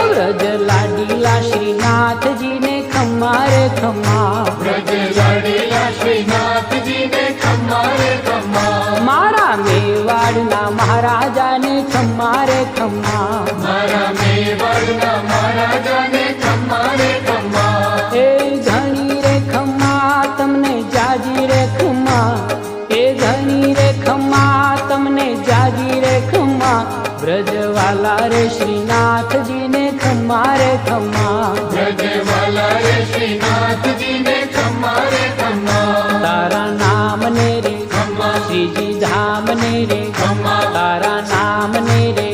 व्रज लाडीला श्रीनाथ जी ने खम्मा रे खम्मा, व्रज लाडीला श्रीनाथ जी ने खम्मा रे खम्मा, मारा मेवाड़ना महाराजा ने खम्मा रे खम्मा, मारा मेवाड़ना महाराजा ने खम्मा रे खम्मा, ए धनी रे खम्मा तमने जाजी रे खम्मा, ए धनी रे खम्मा तमने जाजी रे खम्मा, ब्रजवाला रे श्रीनाथ जी ने खम्मा रे खम्मा, ब्रजवाला रे श्रीनाथ जी ने खम्मा रे खम्मा, तारा नाम ने रे खम्मा, श्रीजी धाम ने रे खम्मा, तारा नाम ने रे